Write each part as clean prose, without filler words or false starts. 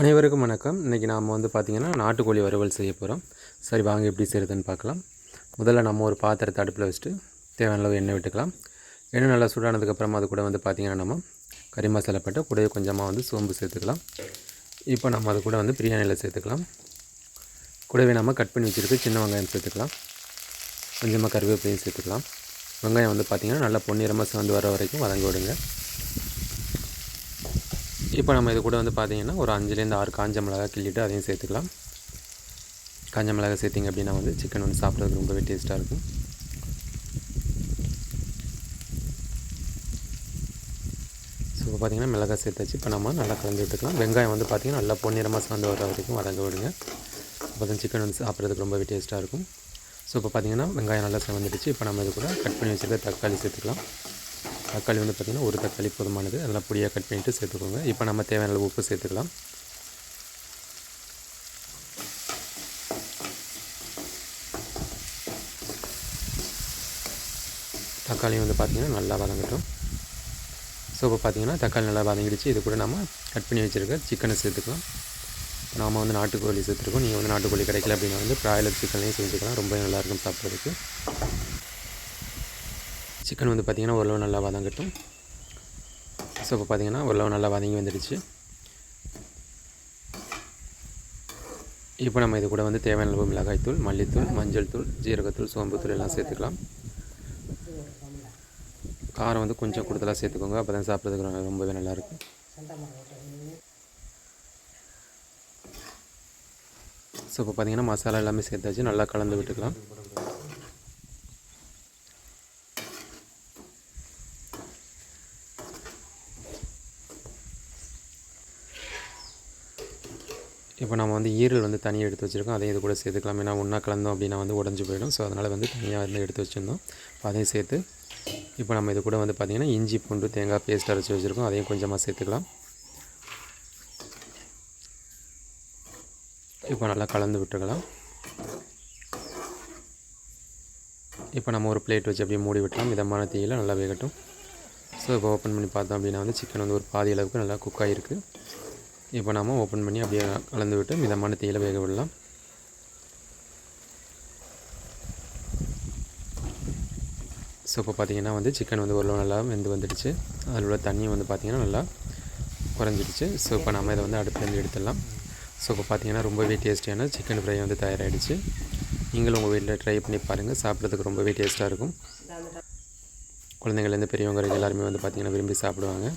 அனைவருக்கும் வணக்கம். இன்றைக்கி நாம் வந்து பார்த்திங்கன்னா நாட்டுக்கோழி வறுவல் செய்ய போகிறோம். சரி வாங்க எப்படி செய்கிறதுன்னு பார்க்கலாம். முதல்ல நம்ம ஒரு பாத்திரத்தை அடுப்பில் வச்சுட்டு தேவையான அளவு எண்ணெய் விட்டுக்கலாம். எண்ணெய் நல்லா சூடானதுக்கப்புறமா அது கூட வந்து பார்த்திங்கன்னா நம்ம கறி மசாலா போட்டு கூடவே கொஞ்சமாக வந்து சோம்பு சேர்த்துக்கலாம். இப்போ நம்ம அது கூட வந்து பிரியாணியில் சேர்த்துக்கலாம். கூடவே நம்ம கட் பண்ணி வச்சுருக்கு சின்ன வெங்காயம் சேர்த்துக்கலாம். கொஞ்சமாக கருவேப்பிலையும் சேர்த்துக்கலாம். வெங்காயம் வந்து பார்த்திங்கன்னா நல்லா பொன்னிறமாக சேர்ந்து வர வரைக்கும் வதங்க விடுங்க. இப்போ நம்ம இது கூட வந்து பார்த்திங்கன்னா ஒரு 5லேருந்து 6 காஞ்ச மிளகாய் கிள்ளிட்டு அதையும் சேர்த்துக்கலாம். காஞ்ச மிளகாய் சேர்த்திங்க அப்படின்னா வந்து சிக்கன் வந்து சாப்பிட்றதுக்கு ரொம்பவே டேஸ்ட்டாக இருக்கும். ஸோ இப்போ பார்த்திங்கன்னா மிளகாய் சேர்த்தாச்சு. இப்போ நம்ம நல்லா கலந்து விட்டுக்கலாம். வெங்காயம் வந்து பார்த்திங்கன்னா நல்லா பொன்னிறமாக சேர்ந்து வர வரைக்கும் வதங்க விடுங்க. அப்போ தான் சிக்கன் வந்து சாப்பிட்றதுக்கு ரொம்பவே டேஸ்ட்டாக இருக்கும். ஸோ இப்போ பார்த்திங்கன்னா வெங்காயம் நல்லா சேர்ந்துடுச்சு. இப்போ நம்ம இது கூட கட் பண்ணி வச்சுருக்க தக்காளி சேர்த்துக்கலாம். தக்காளி வந்து பார்த்திங்கன்னா ஒரு தக்காளி போதுமானது. அதெல்லாம் பொடியாக கட் பண்ணிவிட்டு சேர்த்துக்கோங்க. இப்போ நம்ம தேவையான அளவு உப்பு சேர்த்துக்கலாம். தக்காளி வந்து பார்த்திங்கன்னா நல்லா வதங்கட்டும். ஸோ இப்போ பார்த்திங்கன்னா தக்காளி நல்லா வதங்கிடுச்சு. இது கூட நம்ம கட் பண்ணி வச்சுருக்க சிக்கனை சேர்த்துக்கலாம். நாம் வந்து நாட்டுக்கோழி சேர்த்துருக்கோம். நீங்கள் வந்து நாட்டுக்கோழி கிடைக்கல அப்படின்னா வந்து பிராய்லர் சிக்கன்லேயும் செஞ்சுக்கலாம். ரொம்ப நல்லாயிருக்கும் சாப்பிட்றதுக்கு. சிக்கன் வந்து பார்த்திங்கன்னா ஓரளவு நல்லா வதங்கட்டும். ஸோ இப்போ பார்த்திங்கன்னா ஓரளவு நல்லா வதங்கி வந்துடுச்சு. இப்போ நம்ம இது கூட வந்து தேவையான அளவு மிளகாய்த்தூள், மல்லித்தூள், மஞ்சள் தூள், ஜீரகத்தூள், சோம்புத்தூள் எல்லாம் சேர்த்துக்கலாம். காரம் வந்து கொஞ்சம் கூடுதலாக சேர்த்துக்கோங்க. அப்போ தான் சாப்பிட்றதுக்கு ரொம்பவே நல்லாயிருக்கும். ஸோ இப்போ பார்த்திங்கன்னா மசாலா எல்லாமே சேர்த்தாச்சு. நல்லா கலந்து விட்டுக்கலாம். இப்போ நம்ம வந்து ஈரல் வந்து தனியாக எடுத்து வச்சுருக்கோம். அதையும் இது கூட சேர்த்துக்கலாம். ஏன்னா ஒன்றா கலந்தோம் அப்படின்னா வந்து உடஞ்சி போயிடும். ஸோ அதனால் வந்து தனியாக வந்து எடுத்து வச்சுருந்தோம். அதையும் சேர்த்து இப்போ நம்ம இது கூட வந்து பார்த்திங்கன்னா இஞ்சி பூண்டு தேங்காய் பேஸ்ட் அரைச்சி வச்சுருக்கோம். அதையும் கொஞ்சமாக சேர்த்துக்கலாம். இப்போ நல்லா கலந்து விட்டுக்கலாம். இப்போ நம்ம ஒரு பிளேட் வச்சு அப்படியே மூடி விட்டலாம். மிதமான தீயில் நல்லா வேகட்டும். ஸோ இப்போ ஓப்பன் பண்ணி பார்த்தோம் அப்படின்னா வந்து சிக்கன் வந்து ஒரு பாதி அளவுக்கு நல்லா குக் ஆகிருக்கு. இப்போ நாம் ஓப்பன் பண்ணி அப்படியே கலந்து விட்டு மிதமான தீயில் வேக விடலாம். ஸோ இப்போ பார்த்திங்கன்னா வந்து சிக்கன் வந்து ஓரளவு நல்லா வெந்து வந்துடுச்சு. அதில் உள்ள தண்ணி வந்து பார்த்திங்கன்னா நல்லா குறைஞ்சிடுச்சு. ஸோ இப்போ நம்ம இதை வந்து அடுப்புலேருந்து எடுத்துடலாம். ஸோ இப்போ பார்த்திங்கன்னா ரொம்பவே டேஸ்டியான சிக்கன் ஃப்ரை வந்து தயாராகிடுச்சு. நீங்களும் உங்கள் வீட்டில் ட்ரை பண்ணி பாருங்கள். சாப்பிட்றதுக்கு ரொம்பவே டேஸ்ட்டாக இருக்கும். குழந்தைங்கள்லேருந்து பெரியவங்க வரைக்கும் எல்லாருமே வந்து பார்த்திங்கன்னா விரும்பி சாப்பிடுவாங்க.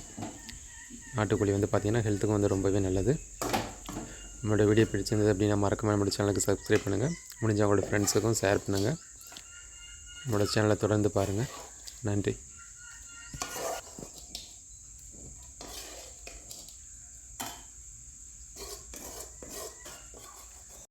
நாட்டுக்கோழி வந்து பார்த்திங்கன்னா ஹெல்த்துக்கும் வந்து ரொம்பவே நல்லது. நம்மளோட வீடியோ பிடிச்சிருந்தது அப்படின்னா மறக்காம நம்மளோட சேனலுக்கு சப்ஸ்கிரைப் பண்ணுங்கள். முடிஞ்ச அவங்களோட ஃப்ரெண்ட்ஸுக்கும் ஷேர் பண்ணுங்கள். நம்மளோட சேனலை தொடர்ந்து பாருங்கள். நன்றி.